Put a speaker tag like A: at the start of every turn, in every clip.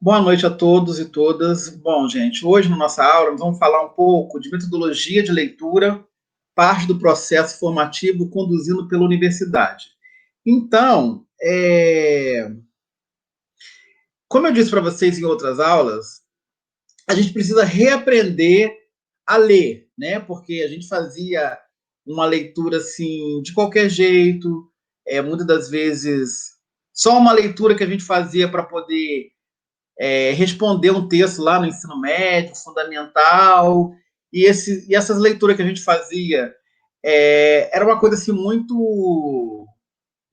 A: Boa noite a todos e todas. Bom, gente, hoje na nossa aula nós vamos falar um pouco de metodologia de leitura, parte do processo formativo conduzido pela universidade. Então, como eu disse para vocês em outras aulas, a gente precisa reaprender a ler, né? Porque a gente fazia uma leitura assim de qualquer jeito, muitas das vezes só uma leitura que a gente fazia para poder responder um texto lá no ensino médio, fundamental, e essas leituras que a gente fazia era uma coisa assim muito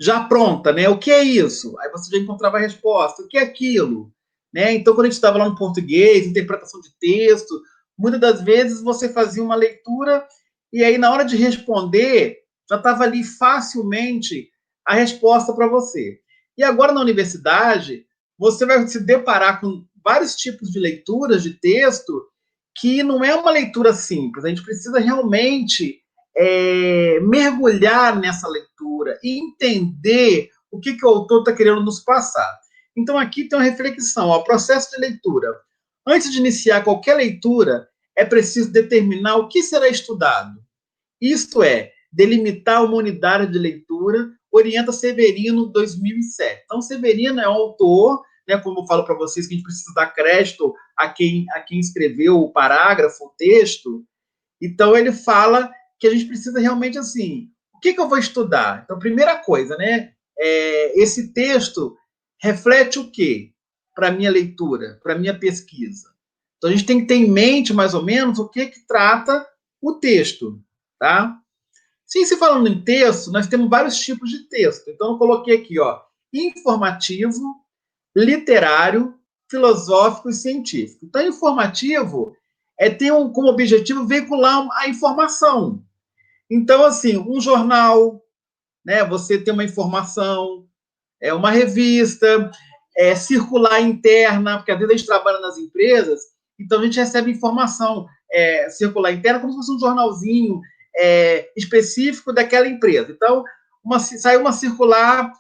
A: já pronta, né? O que é isso? Aí você já encontrava a resposta. O que é aquilo? Né? Então, quando a gente estava lá no português, interpretação de texto, muitas das vezes você fazia uma leitura e aí na hora de responder já estava ali facilmente a resposta para você. E agora na universidade você vai se deparar com vários tipos de leituras de texto que não é uma leitura simples. A gente precisa realmente mergulhar nessa leitura e entender o que o autor está querendo nos passar. Então, aqui tem uma reflexão, o processo de leitura. Antes de iniciar qualquer leitura, é preciso determinar o que será estudado. Isto é, delimitar uma unidade de leitura, orienta Severino, 2007. Então, Severino é um autor, né, como eu falo para vocês, que a gente precisa dar crédito a quem escreveu o parágrafo, o texto. Então, ele fala que a gente precisa realmente, assim, o que eu vou estudar? Então, primeira coisa, né, esse texto reflete o quê para a minha leitura, para a minha pesquisa? Então, a gente tem que ter em mente, mais ou menos, o que trata o texto, tá? Sim, se falando em texto, nós temos vários tipos de texto. Então, eu coloquei aqui, ó, informativo, literário, filosófico e científico. Então, informativo tem como objetivo veicular a informação. Então, assim, um jornal, né, você tem uma informação, uma revista, circular interna, porque às vezes a gente trabalha nas empresas, então a gente recebe informação circular interna como se fosse um jornalzinho específico daquela empresa. Então, saiu uma circular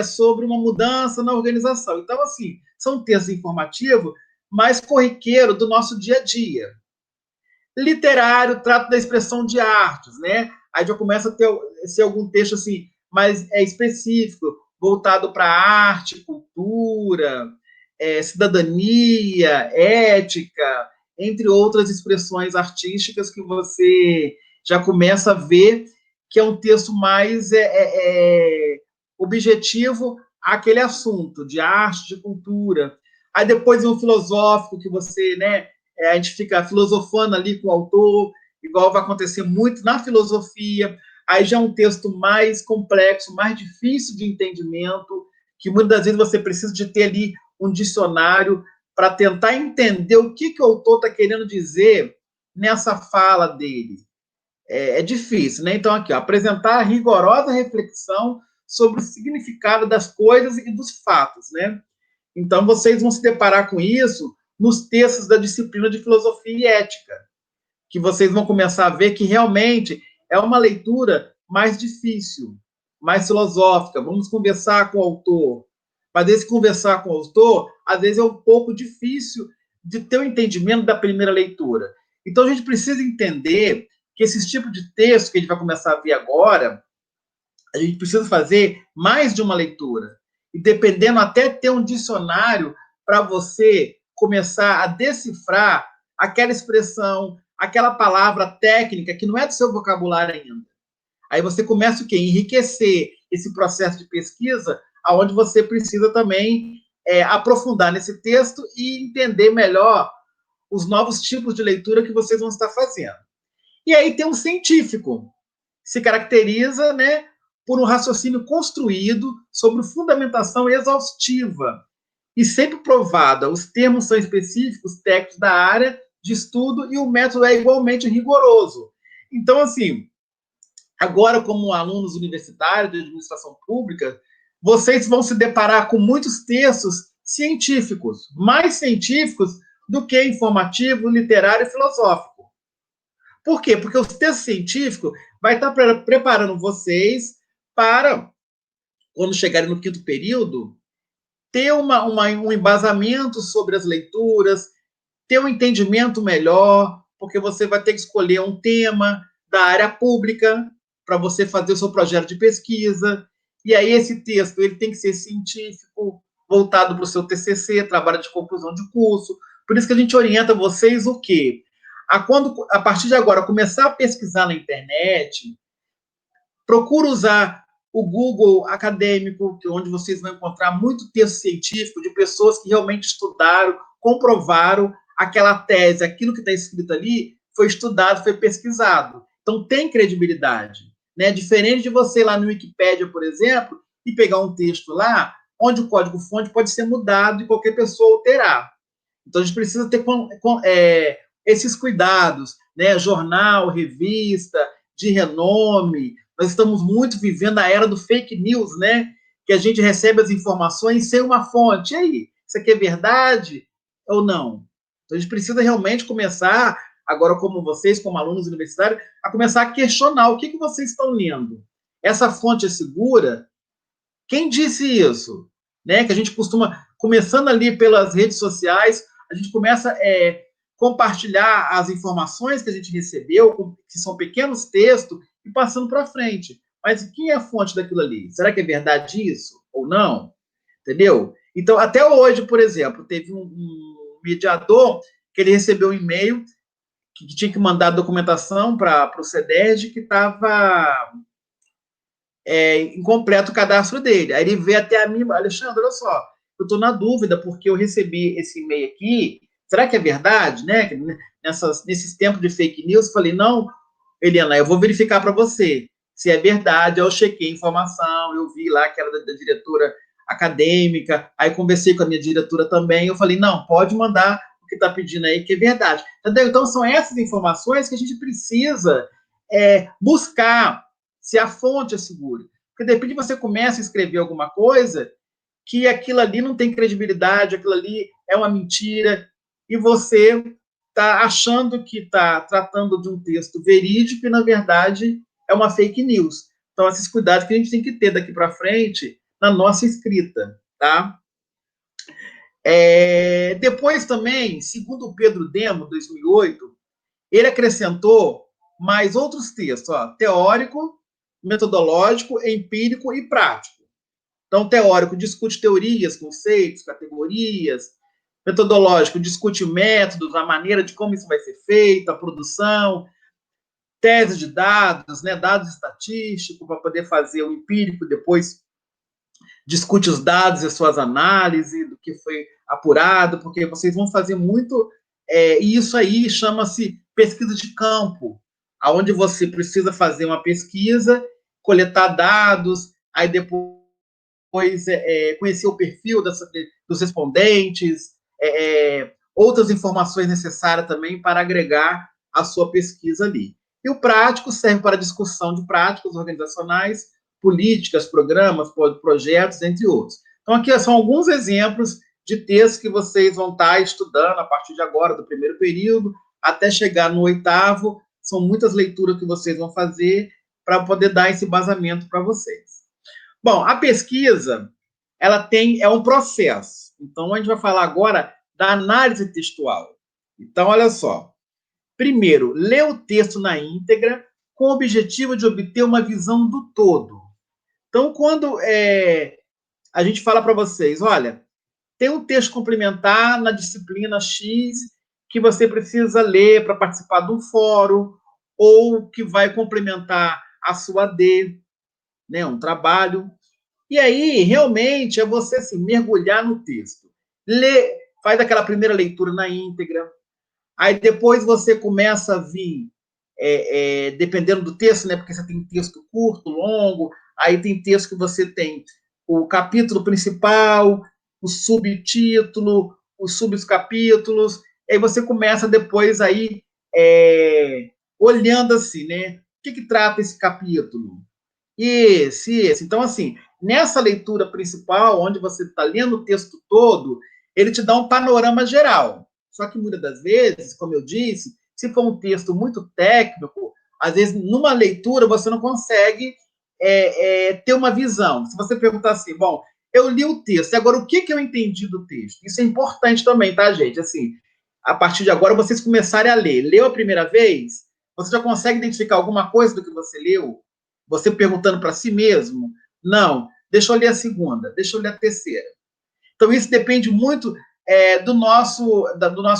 A: sobre uma mudança na organização. Então, assim, são textos informativos mais corriqueiro do nosso dia a dia. Literário trata da expressão de artes, né? Aí já começa a ser algum texto assim mais específico, voltado para arte, cultura, cidadania, ética, entre outras expressões artísticas que você já começa a ver que é um texto mais objetivo àquele assunto de arte, de cultura. Aí depois vem o filosófico, que você, né, a gente fica filosofando ali com o autor, igual vai acontecer muito na filosofia. Aí já é um texto mais complexo, mais difícil de entendimento, que muitas das vezes você precisa de ter ali um dicionário para tentar entender o que o autor está querendo dizer nessa fala dele. É difícil, né? Então, aqui, ó, apresentar a rigorosa reflexão sobre o significado das coisas e dos fatos, né? Então, vocês vão se deparar com isso nos textos da disciplina de filosofia e ética, que vocês vão começar a ver que realmente é uma leitura mais difícil, mais filosófica. Vamos conversar com o autor. Mas esse conversar com o autor, às vezes é um pouco difícil de ter o um entendimento da primeira leitura. Então, a gente precisa entender que esses tipos de texto que a gente vai começar a ver agora, a gente precisa fazer mais de uma leitura. E dependendo, até ter um dicionário para você começar a decifrar aquela expressão, aquela palavra técnica que não é do seu vocabulário ainda. Aí você começa o quê? Enriquecer esse processo de pesquisa, aonde você precisa também aprofundar nesse texto e entender melhor os novos tipos de leitura que vocês vão estar fazendo. E aí tem um científico, se caracteriza, né, por um raciocínio construído sobre fundamentação exaustiva e sempre provada. Os termos são específicos, técnicos da área de estudo e o método é igualmente rigoroso. Então, assim, agora como alunos universitários de administração pública, vocês vão se deparar com muitos textos científicos, mais científicos do que informativo, literário e filosófico. Por quê? Porque o texto científico vai estar preparando vocês para, quando chegarem no quinto período, ter um embasamento sobre as leituras, ter um entendimento melhor, porque você vai ter que escolher um tema da área pública para você fazer o seu projeto de pesquisa. E aí esse texto ele tem que ser científico, voltado para o seu TCC, trabalho de conclusão de curso. Por isso que a gente orienta vocês o quê? A partir de agora, começar a pesquisar na internet, procura usar o Google acadêmico, onde vocês vão encontrar muito texto científico de pessoas que realmente estudaram, comprovaram aquela tese, aquilo que está escrito ali, foi estudado, foi pesquisado. Então, tem credibilidade. Né? Diferente de você ir lá no Wikipédia, por exemplo, e pegar um texto lá, onde o código-fonte pode ser mudado e qualquer pessoa alterar. Então, a gente precisa ter esses cuidados, né? Jornal, revista, de renome. Nós estamos muito vivendo a era do fake news, né? Que a gente recebe as informações sem uma fonte. E aí, isso aqui é verdade ou não? Então, a gente precisa realmente começar, agora como vocês, como alunos universitários, a começar a questionar o que vocês estão lendo. Essa fonte é segura? Quem disse isso? Né? Que a gente costuma, começando ali pelas redes sociais, a gente começa a compartilhar as informações que a gente recebeu, que são pequenos textos, e passando para frente. Mas quem é a fonte daquilo ali? Será que é verdade isso ou não? Entendeu? Então, até hoje, por exemplo, teve um mediador que ele recebeu um e-mail que tinha que mandar documentação para o CEDERJ que estava incompleto o cadastro dele. Aí ele veio até a mim, Alexandre, olha só, eu estou na dúvida porque eu recebi esse e-mail aqui, será que é verdade, né? Nesses tempos de fake news, eu falei, não, Eliana, eu vou verificar para você se é verdade. Eu chequei a informação, eu vi lá que era da diretora acadêmica, aí conversei com a minha diretora também, eu falei, não, pode mandar o que está pedindo aí, que é verdade. Entendeu? Então, são essas informações que a gente precisa buscar se a fonte é segura. Porque, de repente, você começa a escrever alguma coisa que aquilo ali não tem credibilidade, aquilo ali é uma mentira, e você está achando que está tratando de um texto verídico e, na verdade, é uma fake news. Então, esses cuidados que a gente tem que ter daqui para frente na nossa escrita, tá? Depois também, segundo o Pedro Demo, 2008, ele acrescentou mais outros textos, teórico, metodológico, empírico e prático. Então, teórico discute teorias, conceitos, categorias. Metodológico discute métodos, a maneira de como isso vai ser feito, a produção, tese de dados, né, dados estatísticos, para poder fazer o empírico, depois discute os dados e as suas análises do que foi apurado, porque vocês vão fazer muito, e isso aí chama-se pesquisa de campo, aonde você precisa fazer uma pesquisa, coletar dados, aí depois conhecer o perfil dos respondentes, outras informações necessárias também para agregar a sua pesquisa ali. E o prático serve para discussão de práticas organizacionais, políticas, programas, projetos, entre outros. Então, aqui são alguns exemplos de textos que vocês vão estar estudando a partir de agora, do primeiro período, até chegar no oitavo. São muitas leituras que vocês vão fazer para poder dar esse embasamento para vocês. Bom, a pesquisa, ela é um processo. Então, a gente vai falar agora da análise textual. Então, olha só. Primeiro, lê o texto na íntegra com o objetivo de obter uma visão do todo. Então, quando a gente fala para vocês, olha, tem um texto complementar na disciplina X que você precisa ler para participar de um fórum ou que vai complementar a sua D, né, um trabalho. E aí, realmente, é você assim, mergulhar no texto. Faz aquela primeira leitura na íntegra. Aí depois você começa a vir, dependendo do texto, né? Porque você tem texto curto, longo, aí tem texto que você tem o capítulo principal, o subtítulo, os subcapítulos, aí você começa depois aí olhando assim, né? O que trata esse capítulo? Esse. Então, assim, nessa leitura principal, onde você está lendo o texto todo, ele te dá um panorama geral. Só que, muitas das vezes, como eu disse, se for um texto muito técnico, às vezes, numa leitura, você não consegue ter uma visão. Se você perguntar assim, bom, eu li o texto. Agora, o que eu entendi do texto? Isso é importante também, tá, gente? Assim, a partir de agora, vocês começarem a ler. Leu a primeira vez? Você já consegue identificar alguma coisa do que você leu? Você perguntando para si mesmo? Não. Deixa eu ler a segunda. Deixa eu ler a terceira. Então, isso depende muito do nosso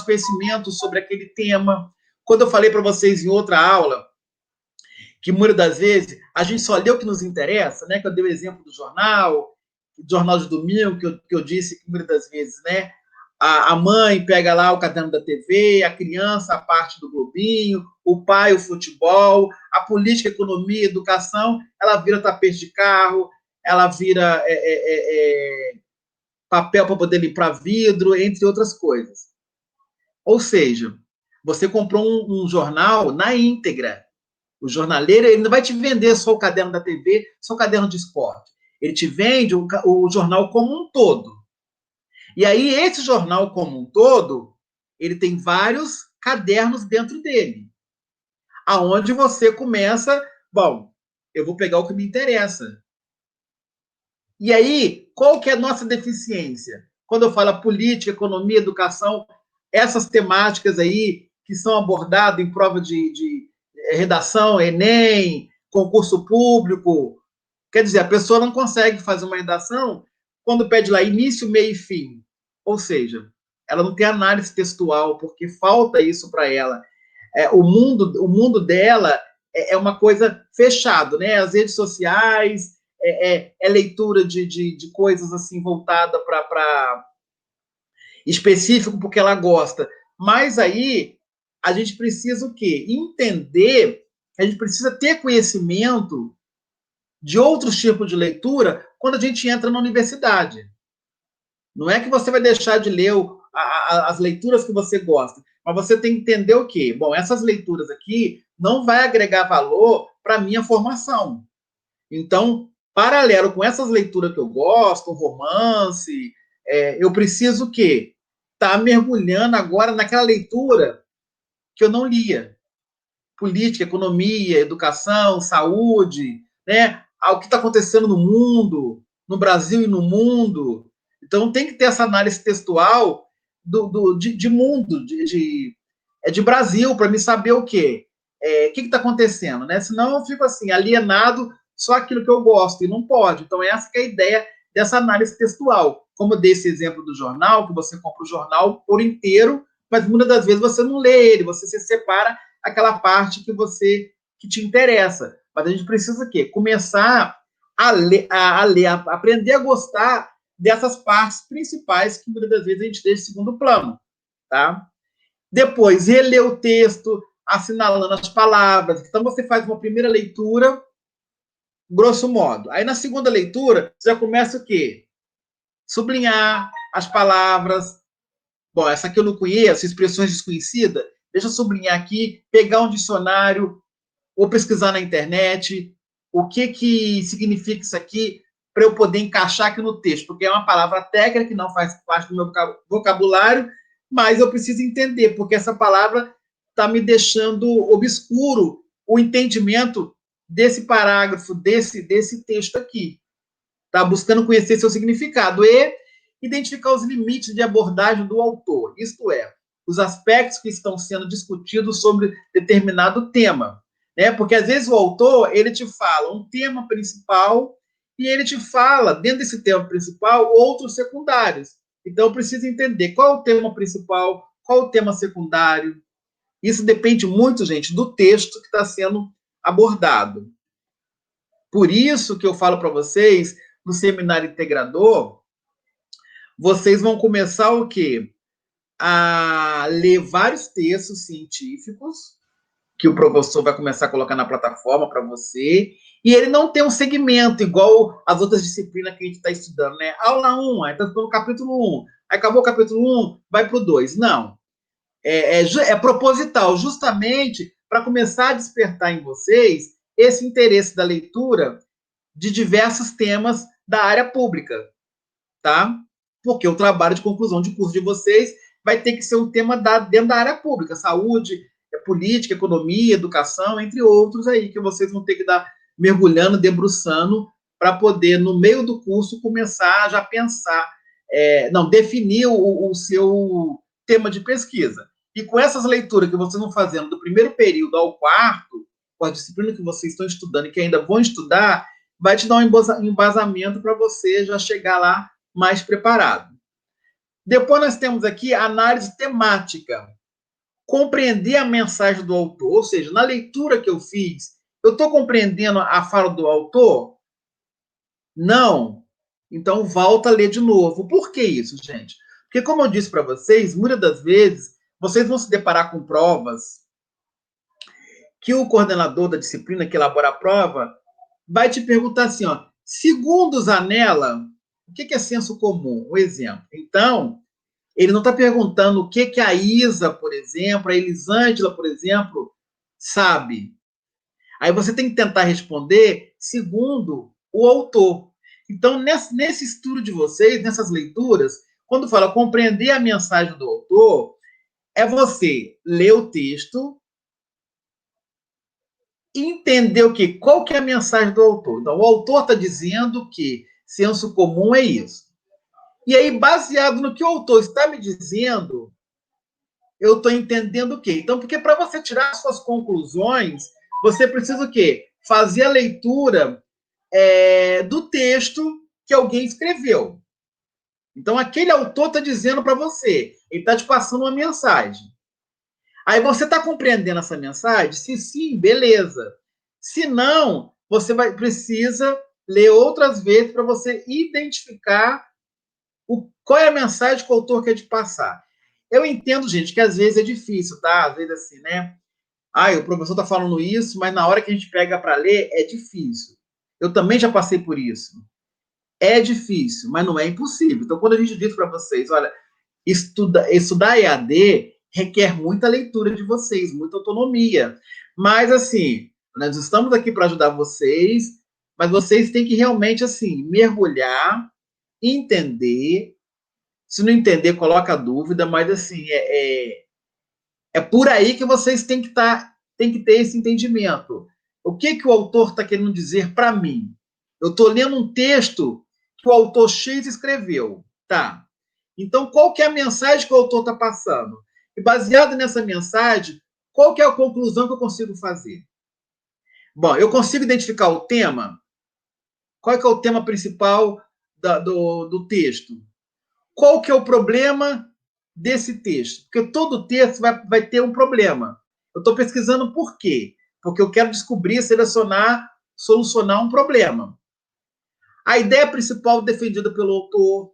A: conhecimento sobre aquele tema. Quando eu falei para vocês em outra aula, que muitas das vezes a gente só lê o que nos interessa, né? Que eu dei o exemplo do jornal de domingo, que eu disse que muitas das vezes, né? A mãe pega lá o caderno da TV, a criança a parte do globinho, o pai o futebol, a política, a economia, a educação, ela vira tapete de carro, ela vira papel para poder limpar vidro, entre outras coisas. Ou seja, você comprou um jornal na íntegra. O jornaleiro, ele não vai te vender só o caderno da TV, só o caderno de esporte. Ele te vende o jornal como um todo. E aí, esse jornal como um todo, ele tem vários cadernos dentro dele. Aonde você começa, bom, eu vou pegar o que me interessa. E aí, qual que é a nossa deficiência? Quando eu falo política, economia, educação, essas temáticas aí que são abordadas em prova de redação, Enem, concurso público, quer dizer, a pessoa não consegue fazer uma redação quando pede lá início, meio e fim. Ou seja, ela não tem análise textual, porque falta isso para ela. O mundo dela é uma coisa fechada, né? As redes sociais, leitura de coisas assim voltada para específico porque ela gosta. Mas aí a gente precisa o quê? Entender, a gente precisa ter conhecimento de outros tipos de leitura quando a gente entra na universidade. Não é que você vai deixar de ler as leituras que você gosta, mas você tem que entender o quê? Bom, essas leituras aqui não vai agregar valor para a minha formação. Então, paralelo com essas leituras que eu gosto, romance, eu preciso o quê? Estar mergulhando agora naquela leitura que eu não lia. Política, economia, educação, saúde, né? O que está acontecendo no mundo, no Brasil e no mundo. Então, tem que ter essa análise textual de mundo, de Brasil, para me saber o quê? O que está acontecendo, né? Senão eu fico assim, alienado só aquilo que eu gosto, e não pode. Então, essa que é a ideia dessa análise textual. Como eu dei esse exemplo do jornal, que você compra o jornal por inteiro, mas muitas das vezes você não lê ele, você se separa aquela parte que te interessa. Mas a gente precisa o quê? Começar a ler, a aprender a gostar dessas partes principais que muitas das vezes a gente deixa em segundo plano, tá? Depois, reler o texto, assinalando as palavras. Então, você faz uma primeira leitura, grosso modo. Aí, na segunda leitura, você já começa o quê? Sublinhar as palavras. Bom, essa aqui eu não conheço, expressões desconhecidas. Deixa eu sublinhar aqui, pegar um dicionário ou pesquisar na internet o que significa isso aqui para eu poder encaixar aqui no texto, porque é uma palavra técnica que não faz parte do meu vocabulário, mas eu preciso entender, porque essa palavra está me deixando obscuro o entendimento desse parágrafo, desse texto aqui. Tá buscando conhecer seu significado e identificar os limites de abordagem do autor, isto é, os aspectos que estão sendo discutidos sobre determinado tema, né? Porque às vezes o autor, ele te fala um tema principal e ele te fala, dentro desse tema principal, outros secundários. Então, eu preciso entender qual é o tema principal, qual é o tema secundário. Isso depende muito, gente, do texto que está sendo abordado. Por isso que eu falo para vocês, no seminário integrador, vocês vão começar o quê? A ler vários textos científicos que o professor vai começar a colocar na plataforma para você, e ele não tem um segmento igual as outras disciplinas que a gente está estudando, né? Aula 1, aí está no capítulo 1, aí acabou o capítulo 1, vai para o 2. Não. É proposital, justamente para começar a despertar em vocês esse interesse da leitura de diversos temas da área pública, tá? Porque o trabalho de conclusão de curso de vocês vai ter que ser um tema dentro da área pública, saúde, política, economia, educação, entre outros aí, que vocês vão ter que dar mergulhando, debruçando, para poder, no meio do curso, começar a já pensar, definir o seu tema de pesquisa. E com essas leituras que vocês vão fazendo do primeiro período ao quarto, com a disciplina que vocês estão estudando e que ainda vão estudar, vai te dar um embasamento para você já chegar lá mais preparado. Depois nós temos aqui a análise temática. Compreender a mensagem do autor, ou seja, na leitura que eu fiz, eu estou compreendendo a fala do autor? Não. Então, volta a ler de novo. Por que isso, gente? Porque, como eu disse para vocês, muitas das vezes, vocês vão se deparar com provas que o coordenador da disciplina que elabora a prova vai te perguntar assim, ó, segundo Zanella, o que é senso comum? Um exemplo. Então, ele não está perguntando o que a Isa, por exemplo, a Elisângela, por exemplo, sabe. Aí você tem que tentar responder segundo o autor. Então, nesse estudo de vocês, nessas leituras, quando fala compreender a mensagem do autor, é você ler o texto e entender o quê? Qual que é a mensagem do autor. Então, o autor está dizendo que senso comum é isso. E aí, baseado no que o autor está me dizendo, eu estou entendendo o quê? Então, porque para você tirar suas conclusões, você precisa o quê? Fazer a leitura do texto que alguém escreveu. Então, aquele autor está dizendo para você, ele está te passando uma mensagem. Aí você está compreendendo essa mensagem? Se sim, beleza. Se não, você precisa ler outras vezes para você identificar qual é a mensagem que o autor quer te passar. Eu entendo, gente, que às vezes é difícil, tá? Às vezes assim, né? O professor tá falando isso, mas na hora que a gente pega para ler, é difícil. Eu também já passei por isso. É difícil, mas não é impossível. Então, quando a gente diz para vocês, olha, estudar EAD requer muita leitura de vocês, muita autonomia. Mas, assim, nós estamos aqui para ajudar vocês, mas vocês têm que realmente, assim, mergulhar, entender. Se não entender, coloca dúvida, mas assim, é por aí que vocês têm que ter esse entendimento. O que o autor está querendo dizer para mim? Eu estou lendo um texto que o autor X escreveu. Tá. Então, qual que é a mensagem que o autor está passando? E baseado nessa mensagem, qual que é a conclusão que eu consigo fazer? Bom, eu consigo identificar o tema? Qual que é o tema principal do texto? Qual que é o problema desse texto? Porque todo texto vai ter um problema. Eu estou pesquisando por quê? Porque eu quero descobrir, selecionar, solucionar um problema. A ideia principal defendida pelo autor,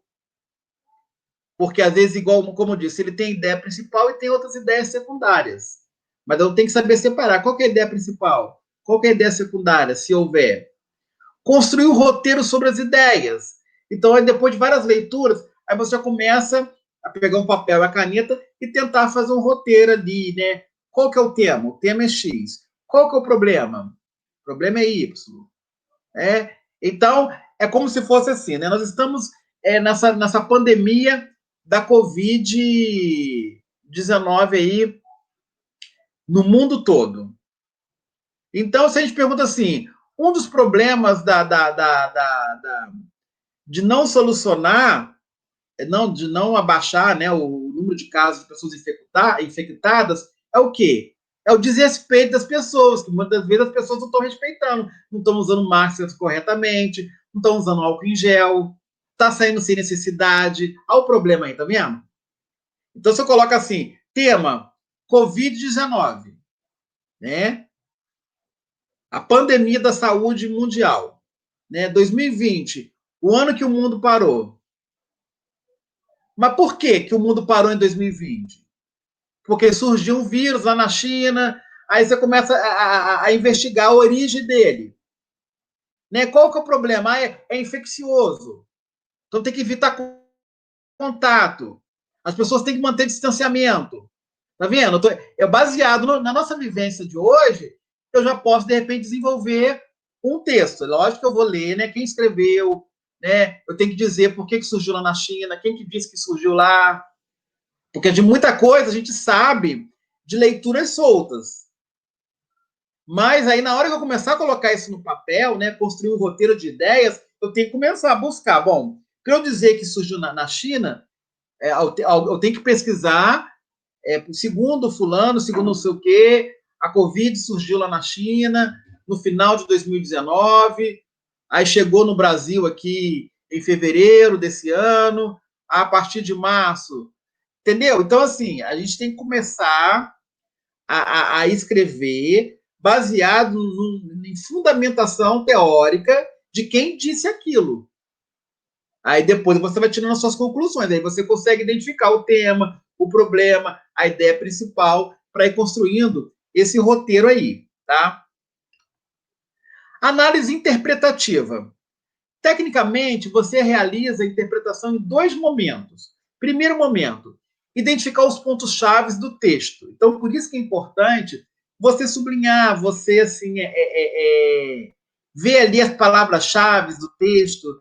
A: porque às vezes, igual como eu disse, ele tem ideia principal e tem outras ideias secundárias. Mas eu tenho que saber separar. Qual que é a ideia principal? Qual que é a ideia secundária, se houver? Construir um roteiro sobre as ideias. Então, aí, depois de várias leituras, aí você já começa a pegar um papel e a caneta e tentar fazer um roteiro ali, né? Qual que é o tema? O tema é X. Qual que é o problema? O problema é Y. Então, é como se fosse assim, né? Nós estamos nessa pandemia da Covid-19 aí no mundo todo. Então, se a gente pergunta assim, um dos problemas de não solucionar, de não abaixar, né, o número de casos de pessoas infectadas, é o quê? É o desrespeito das pessoas, que muitas vezes as pessoas não estão respeitando, não estão usando máscaras corretamente, não estão usando álcool em gel, está saindo sem necessidade. Olha o problema aí, tá vendo? Então, se eu coloco assim, tema Covid-19, né? A pandemia da saúde mundial, né? 2020, o ano que o mundo parou. Mas por que o mundo parou em 2020? Porque surgiu um vírus lá na China, aí você começa a investigar a origem dele. Né? Qual que é o problema? É infeccioso. Então tem que evitar contato. As pessoas têm que manter distanciamento. Tá vendo? Baseado na nossa vivência de hoje, eu já posso, de repente, desenvolver um texto. Lógico que eu vou ler, né? Quem escreveu, né? Eu tenho que dizer por que surgiu lá na China, quem que disse que surgiu lá. Porque de muita coisa a gente sabe de leituras soltas. Mas aí, na hora que eu começar a colocar isso no papel, né, construir um roteiro de ideias, eu tenho que começar a buscar. Bom, para eu dizer que surgiu na China, eu tenho que pesquisar, segundo fulano, segundo não sei o quê, a Covid surgiu lá na China no final de 2019, aí chegou no Brasil aqui em fevereiro desse ano, a partir de março, entendeu? Então, assim, a gente tem que começar a escrever baseado em fundamentação teórica de quem disse aquilo. Aí depois você vai tirando as suas conclusões, aí você consegue identificar o tema, o problema, a ideia principal, para ir construindo esse roteiro aí, tá? Análise interpretativa. Tecnicamente, você realiza a interpretação em dois momentos. Primeiro momento, identificar os pontos-chave do texto. Então, por isso que é importante você sublinhar, você assim, ver ali as palavras-chave do texto.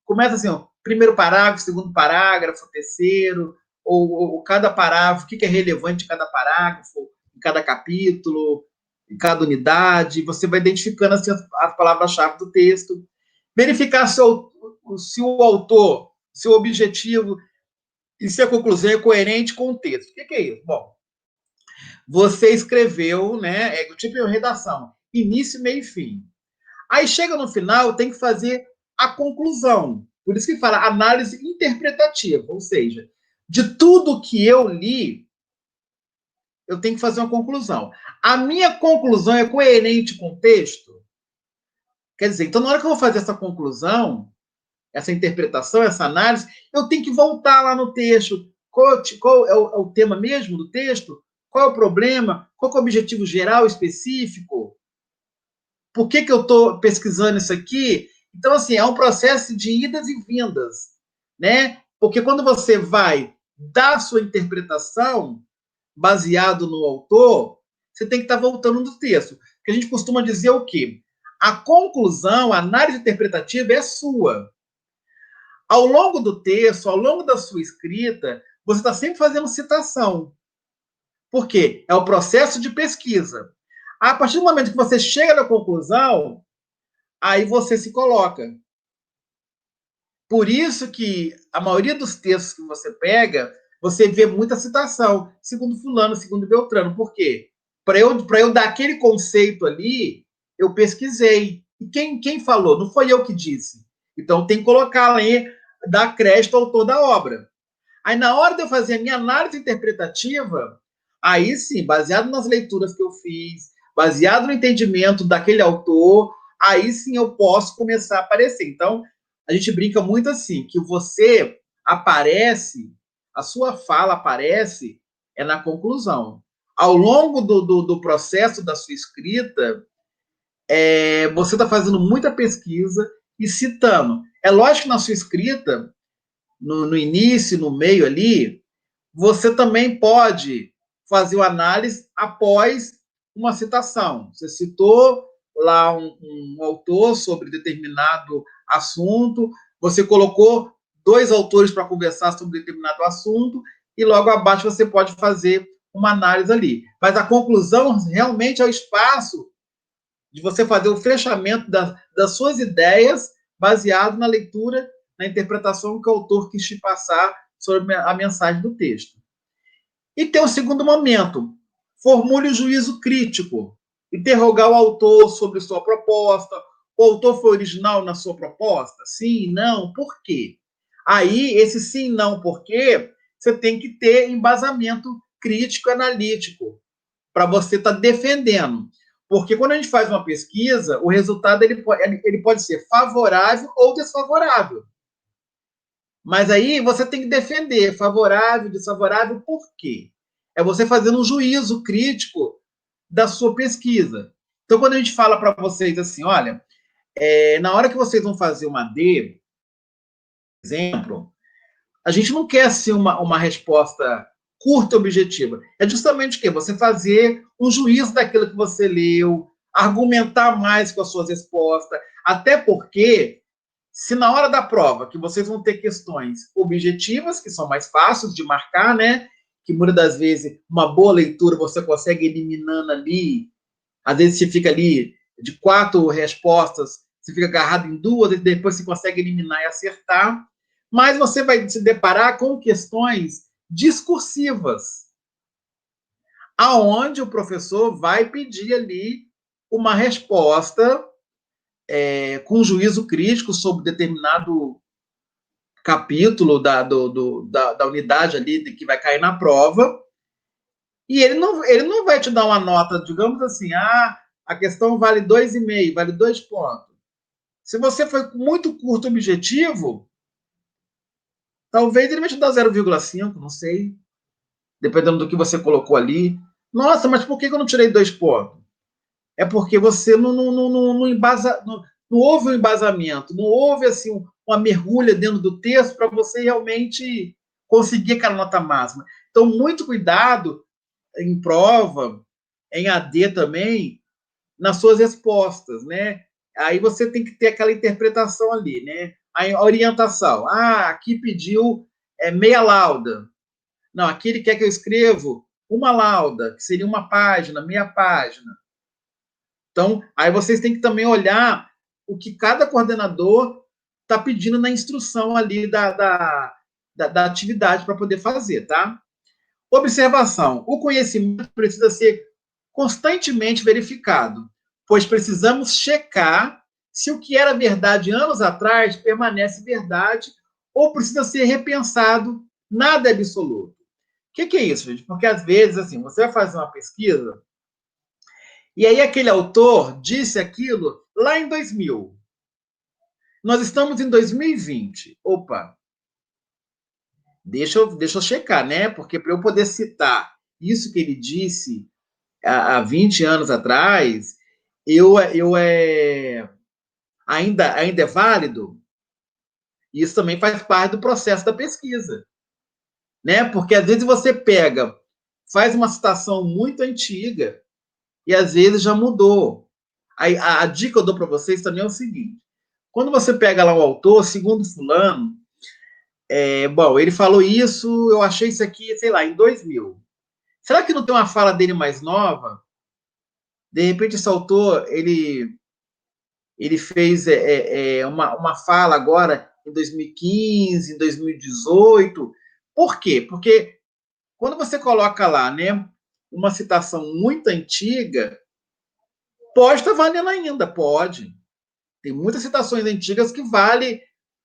A: Começa assim, ó, primeiro parágrafo, segundo parágrafo, terceiro, ou cada parágrafo, o que é relevante em cada parágrafo, em cada capítulo, em cada unidade. Você vai identificando assim, as palavras-chave do texto. Verificar se o autor, se o objetivo e se a conclusão é coerente com o texto. O que é isso? Bom, você escreveu, né? É tipo de redação, início, meio e fim. Aí chega no final, tem que fazer a conclusão. Por isso que fala análise interpretativa, ou seja, de tudo que eu li, eu tenho que fazer uma conclusão. A minha conclusão é coerente com o texto? Quer dizer, então na hora que eu vou fazer essa conclusão, essa interpretação, essa análise, eu tenho que voltar lá no texto. Qual é o tema mesmo do texto? Qual é o problema? Qual é o objetivo geral específico? Por que eu estou pesquisando isso aqui? Então, assim, é um processo de idas e vindas, né? Porque quando você vai dar sua interpretação baseado no autor, você tem que estar voltando no texto. Porque a gente costuma dizer o quê? A conclusão, a análise interpretativa é sua. Ao longo do texto, ao longo da sua escrita, você está sempre fazendo citação. Por quê? É o processo de pesquisa. A partir do momento que você chega na conclusão, aí você se coloca. Por isso que a maioria dos textos que você pega, você vê muita citação, segundo fulano, segundo Beltrano. Por quê? Para eu dar aquele conceito ali, eu pesquisei. E quem falou? Não foi eu que disse. Então tem que colocar ali, dar crédito ao autor da obra. Aí na hora de eu fazer a minha análise interpretativa, aí sim, baseado nas leituras que eu fiz, baseado no entendimento daquele autor, aí sim eu posso começar a aparecer. Então, a gente brinca muito assim, que você aparece, a sua fala aparece na conclusão. Ao longo do processo da sua escrita, você está fazendo muita pesquisa e citando. É lógico que na sua escrita, no início, no meio ali, você também pode fazer uma análise após uma citação. Você citou lá um autor sobre determinado assunto, você colocou dois autores para conversar sobre determinado assunto, e logo abaixo você pode fazer uma análise ali. Mas a conclusão realmente é o espaço de você fazer o fechamento das suas ideias baseado na leitura, na interpretação que o autor quis te passar sobre a mensagem do texto. E tem o segundo momento, formule o juízo crítico, interrogar o autor sobre sua proposta, o autor foi original na sua proposta? Sim, não, por quê? Aí, esse sim, não, por quê, você tem que ter embasamento crítico e analítico para você estar defendendo. Porque quando a gente faz uma pesquisa, o resultado ele pode ser favorável ou desfavorável. Mas aí você tem que defender favorável, desfavorável, por quê? É você fazendo um juízo crítico da sua pesquisa. Então, quando a gente fala para vocês assim, olha, na hora que vocês vão fazer uma D, por exemplo, a gente não quer assim uma resposta curta e objetiva. É justamente o quê? Você fazer um juízo daquilo que você leu, argumentar mais com as suas respostas, até porque se na hora da prova, que vocês vão ter questões objetivas, que são mais fáceis de marcar, né? Que muitas das vezes, uma boa leitura você consegue eliminando ali Às vezes você fica ali de 4 respostas, você fica agarrado em 2, e depois você consegue eliminar e acertar. Mas você vai se deparar com questões discursivas, aonde o professor vai pedir ali uma resposta com juízo crítico sobre determinado capítulo da unidade ali que vai cair na prova, e ele não vai te dar uma nota, digamos assim, a questão vale 2,5, vale 2 pontos. Se você foi muito curto objetivo, talvez ele vai te dar 0,5, não sei, dependendo do que você colocou ali. Nossa, mas por que eu não tirei 2 pontos? É porque você não embasa, não houve um embasamento, não houve assim uma mergulha dentro do texto para você realmente conseguir aquela nota máxima. Então, muito cuidado em prova, em AD também, nas suas respostas, né? Aí você tem que ter aquela interpretação ali, né? A orientação. Aqui pediu meia lauda. Não, aqui ele quer que eu escrevo uma lauda, que seria uma página, meia página. Então, aí vocês têm que também olhar o que cada coordenador está pedindo na instrução ali da atividade para poder fazer, tá? Observação. O conhecimento precisa ser constantemente verificado, pois precisamos checar se o que era verdade anos atrás permanece verdade ou precisa ser repensado. Nada é absoluto. O que é isso, gente? Porque às vezes, assim, você vai fazer uma pesquisa e aí aquele autor disse aquilo lá em 2000. Nós estamos em 2020. Opa, deixa eu checar, né? Porque para eu poder citar isso que ele disse há 20 anos atrás, ainda é válido? Isso também faz parte do processo da pesquisa, né? Porque às vezes você pega, faz uma citação muito antiga e às vezes já mudou. A dica que eu dou para vocês também é o seguinte: quando você pega lá o autor, segundo fulano, bom, ele falou isso, eu achei isso aqui, sei lá, em 2000. Será que não tem uma fala dele mais nova? De repente esse autor, ele fez uma fala agora em 2015, em 2018. Por quê? Porque quando você coloca lá, né, uma citação muito antiga, pode estar valendo ainda, pode. Tem muitas citações antigas que valem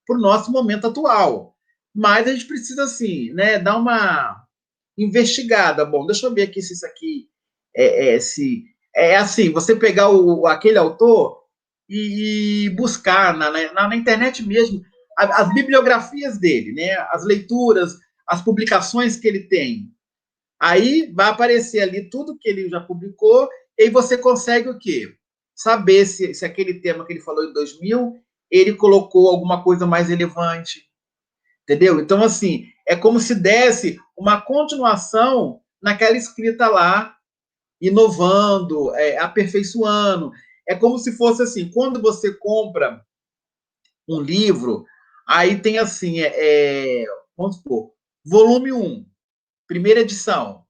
A: para o nosso momento atual. Mas a gente precisa, assim, né, dar uma investigada. Bom, deixa eu ver aqui se isso aqui se é assim, você pegar aquele autor e buscar na internet mesmo as bibliografias dele, né, as leituras, as publicações que ele tem. Aí vai aparecer ali tudo que ele já publicou e você consegue o quê? Saber se aquele tema que ele falou em 2000, ele colocou alguma coisa mais relevante, entendeu? Então, assim, é como se desse uma continuação naquela escrita lá, inovando, aperfeiçoando. É como se fosse assim, quando você compra um livro, aí tem assim, vamos supor, volume 1, primeira edição.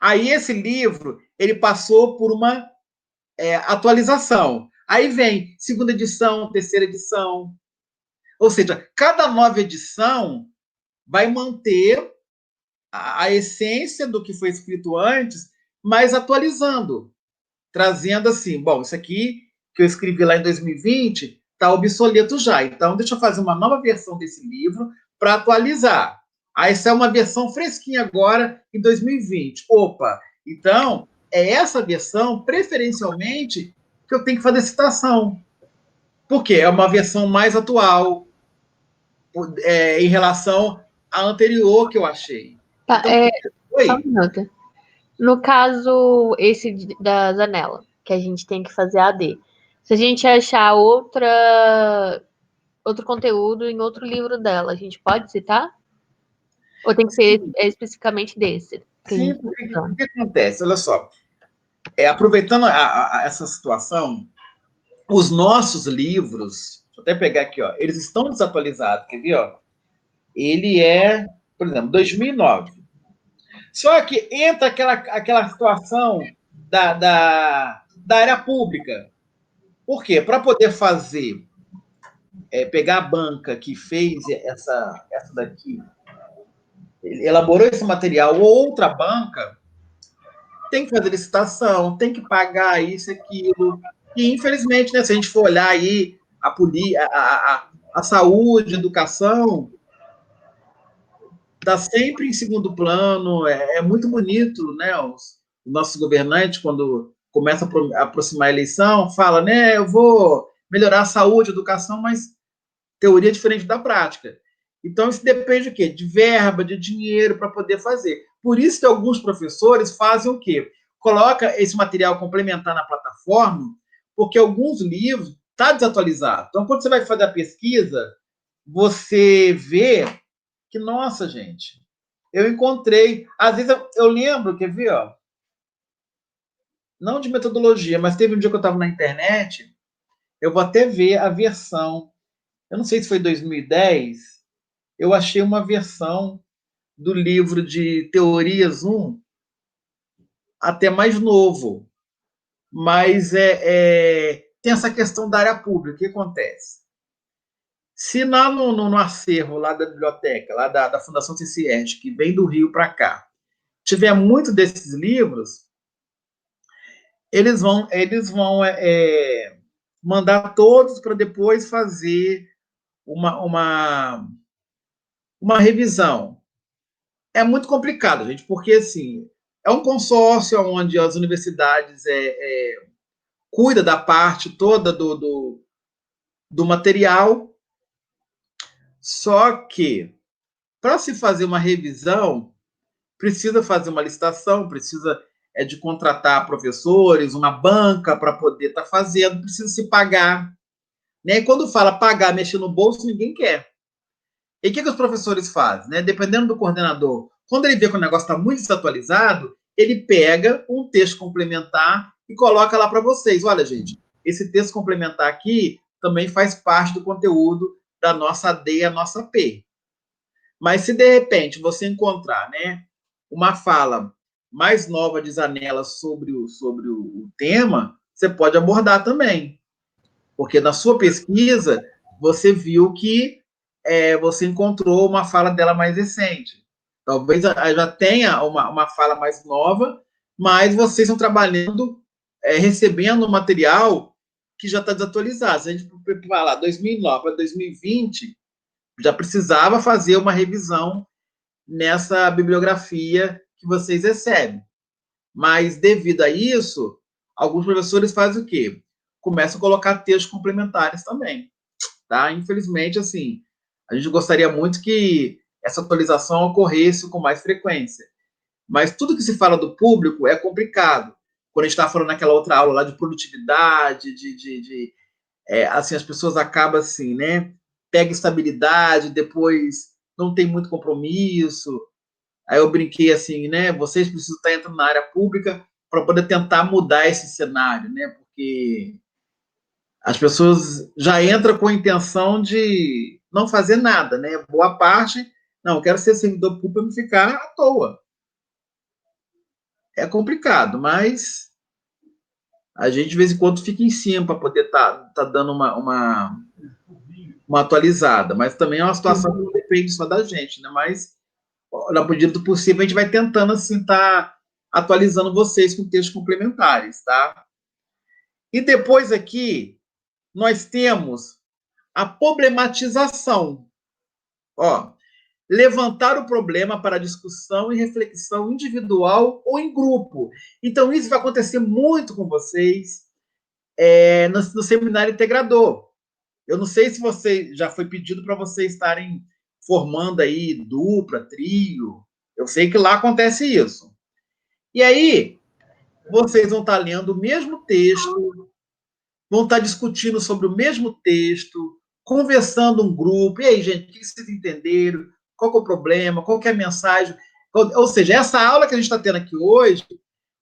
A: Aí esse livro, ele passou por uma atualização. Aí vem segunda edição, terceira edição. Ou seja, cada nova edição vai manter a essência do que foi escrito antes, mas atualizando, trazendo assim, bom, isso aqui que eu escrevi lá em 2020 está obsoleto já, então deixa eu fazer uma nova versão desse livro para atualizar. Aí essa é uma versão fresquinha agora em 2020. Opa, então é essa versão, preferencialmente, que eu tenho que fazer citação, porque é uma versão mais atual em relação à anterior que eu achei.
B: Tá,
A: Então,
B: só um minuto. No caso, esse da Zanella, que a gente tem que fazer AD. Se a gente achar outro conteúdo em outro livro dela, a gente pode citar? Ou tem que ser especificamente desse?
A: sim, porque o que acontece? Olha só, aproveitando essa situação, os nossos livros, deixa eu até pegar aqui, ó, eles estão desatualizados, quer ver? Ó? Ele é, por exemplo, 2009. Só que entra aquela situação da área pública. Por quê? Para poder fazer, pegar a banca que fez essa daqui, elaborou esse material, ou outra banca, tem que fazer licitação, tem que pagar isso, aquilo. E, infelizmente, né, se a gente for olhar aí a saúde, a educação, está sempre em segundo plano. É muito bonito, né? Os nossos governantes, quando começa a aproximar a eleição, fala, né? Eu vou melhorar a saúde, a educação, mas teoria é diferente da prática. Então, isso depende de quê? De verba, de dinheiro para poder fazer. Por isso que alguns professores fazem o quê? Coloca esse material complementar na plataforma, porque alguns livros estão desatualizados. Então, quando você vai fazer a pesquisa, você vê que, nossa, gente, eu encontrei. Às vezes eu lembro, quer ver, ó, não de metodologia, mas teve um dia que eu estava na internet, eu vou até ver a versão, eu não sei se foi 2010, eu achei uma versão do livro de Teorias 1 até mais novo, mas tem essa questão da área pública. O que acontece? Se lá no acervo lá da biblioteca, lá da Fundação CCERJ, que vem do Rio para cá, tiver muito desses livros, eles vão mandar todos para depois fazer uma revisão. É muito complicado, gente, porque assim, é um consórcio onde as universidades cuida da parte toda do material, só que para se fazer uma revisão, precisa fazer uma licitação, precisa de contratar professores, uma banca para poder estar fazendo, precisa se pagar. Né? E quando fala pagar, mexer no bolso, ninguém quer. E o que os professores fazem? Né? Dependendo do coordenador, quando ele vê que o negócio está muito desatualizado, ele pega um texto complementar e coloca lá para vocês. Olha, gente, esse texto complementar aqui também faz parte do conteúdo da nossa AD e a nossa P. Mas se de repente você encontrar, né, uma fala mais nova de Zanella sobre o tema, você pode abordar também. Porque na sua pesquisa, você viu que você encontrou uma fala dela mais recente. Talvez já tenha uma fala mais nova, mas vocês estão trabalhando, recebendo um material que já está desatualizado. Se a gente falar 2009 para 2020, já precisava fazer uma revisão nessa bibliografia que vocês recebem. Mas, devido a isso, alguns professores fazem o quê? Começam a colocar textos complementares também. Tá? Infelizmente, assim, a gente gostaria muito que essa atualização ocorresse com mais frequência. Mas tudo que se fala do público é complicado. Quando a gente está falando naquela outra aula lá de produtividade, assim, as pessoas acabam assim, né? Pega estabilidade, depois não tem muito compromisso. Aí eu brinquei assim, né? Vocês precisam estar entrando na área pública para poder tentar mudar esse cenário, né? Porque as pessoas já entram com a intenção de não fazer nada, né? Boa parte, não, quero ser servidor público para não ficar à toa. É complicado, mas a gente de vez em quando fica em cima para poder tá dando uma atualizada. Mas também é uma situação que não depende só da gente, né? Mas na medida do possível, a gente vai tentando, assim, atualizando vocês com textos complementares, tá? E depois aqui, nós temos a problematização. Ó, levantar o problema para discussão e reflexão individual ou em grupo. Então, isso vai acontecer muito com vocês no seminário integrador. Eu não sei se você já foi pedido para vocês estarem formando aí dupla, trio. Eu sei que lá acontece isso. E aí, vocês vão estar lendo o mesmo texto, vão estar discutindo sobre o mesmo texto, conversando um grupo. E aí, gente, o que vocês entenderam? Qual é o problema? Qual é a mensagem? Ou seja, essa aula que a gente está tendo aqui hoje,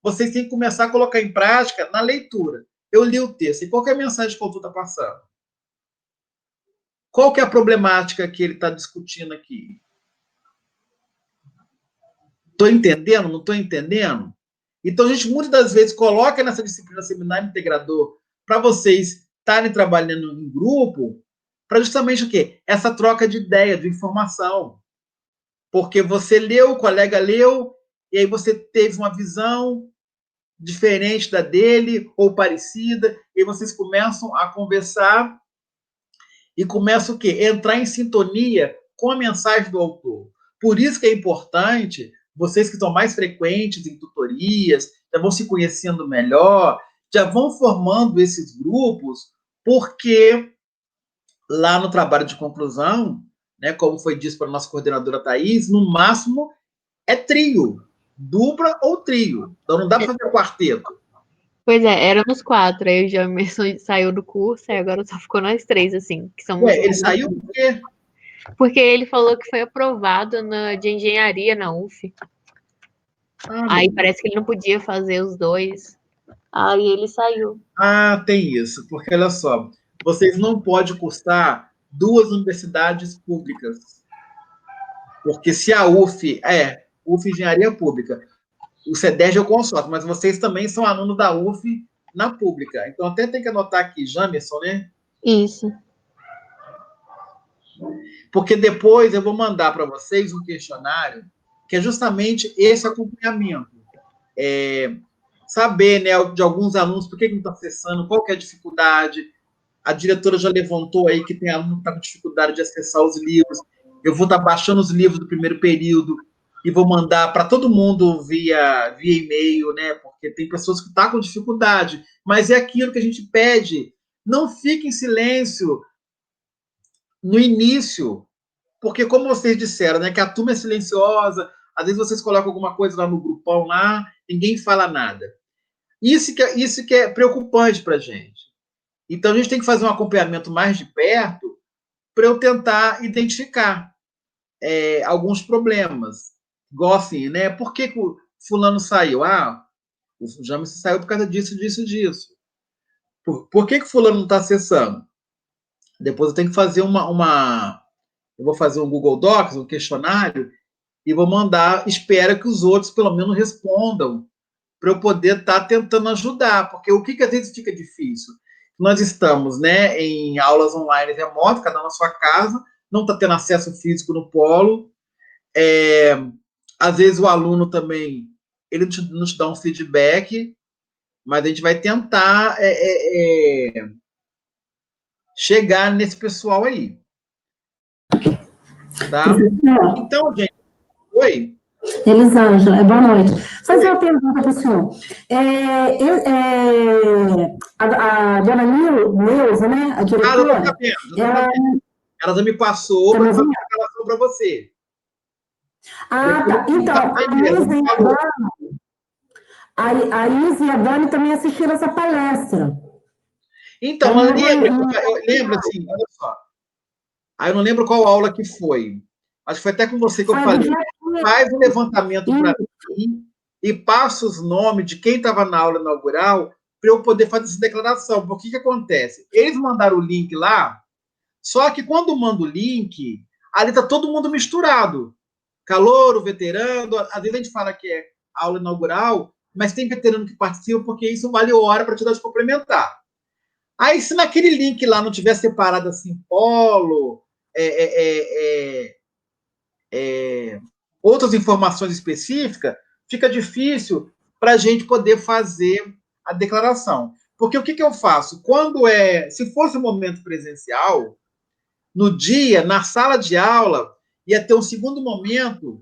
A: vocês têm que começar a colocar em prática na leitura. Eu li o texto. E qual é a mensagem que o autor está passando? Qual que é a problemática que ele está discutindo aqui? Estou entendendo? Não estou entendendo? Então, a gente muitas das vezes coloca nessa disciplina seminário integrador para vocês estarem trabalhando em grupo, para justamente o quê? Essa troca de ideia, de informação. Porque você leu, o colega leu, e aí você teve uma visão diferente da dele, ou parecida, e vocês começam a conversar e começam o quê? Entrar em sintonia com a mensagem do autor. Por isso que é importante, vocês que estão mais frequentes em tutorias, já vão se conhecendo melhor, já vão formando esses grupos, porque lá no trabalho de conclusão, né, como foi dito para a nossa coordenadora Thais, no máximo é trio, dupla ou trio. Então não dá para fazer quarteto.
B: Pois é, éramos 4, aí o Jamerson saiu do curso, e agora só ficou nós 3, assim, que somos...
A: Ele saiu por quê?
B: Porque ele falou que foi aprovado de engenharia na UF. Aí parece que ele não podia fazer os 2. Aí ele saiu.
A: Tem isso, porque olha só, vocês não podem cursar 2 universidades públicas. Porque se a UF Engenharia Pública, o CEDERJ é o consórcio, mas vocês também são alunos da UF na pública. Então até tem que anotar aqui, Jamerson, né?
B: Isso.
A: Porque depois eu vou mandar para vocês um questionário que é justamente esse acompanhamento. Saber, né, de alguns alunos por que não está acessando, qual que é a dificuldade. A diretora já levantou aí que tem aluno que está com dificuldade de acessar os livros. Eu vou estar baixando os livros do primeiro período e vou mandar para todo mundo via e-mail, né? Porque tem pessoas que estão com dificuldade, mas é aquilo que a gente pede. Não fique em silêncio no início, porque como vocês disseram, né, que a turma é silenciosa, às vezes vocês colocam alguma coisa lá no grupão lá, ninguém fala nada. Isso que é preocupante para a gente. Então a gente tem que fazer um acompanhamento mais de perto para eu tentar identificar alguns problemas. Igual assim, né? Por que o fulano saiu? O James saiu por causa disso, disso, disso. Por que o fulano não está acessando? Depois eu tenho que fazer eu vou fazer um Google Docs, um questionário, e vou mandar, espero que os outros pelo menos respondam, para eu poder estar tentando ajudar, porque o que às vezes fica difícil? Nós estamos, né, em aulas online remotas, cada um na sua casa, não está tendo acesso físico no polo, às vezes o aluno também, ele não te dá um feedback, mas a gente vai tentar chegar nesse pessoal aí. Tá? Então, gente, oi?
C: Elisângela, boa noite. Fazer uma pergunta para o senhor. A dona Neuza, né, a diretora...
A: Ela já me passou para fazer a relação para você.
C: Tá. Então, a Isa e a Dani também assistiram essa palestra.
A: Então, eu lembro assim, olha só. Aí eu não lembro qual aula que foi. Acho que foi até com você que eu falei. Faz um levantamento para mim e passa os nomes de quem estava na aula inaugural para eu poder fazer essa declaração. Porque o que acontece? Eles mandaram o link lá, só que quando manda o link, ali está todo mundo misturado. Calouro, veterano, às vezes a gente fala que é aula inaugural, mas tem veterano que participa porque isso vale hora para atividade complementar. Aí, se naquele link lá não tiver separado assim, polo, outras informações específicas, fica difícil para a gente poder fazer a declaração. Porque o que eu faço? Se fosse um momento presencial, no dia, na sala de aula, ia ter um segundo momento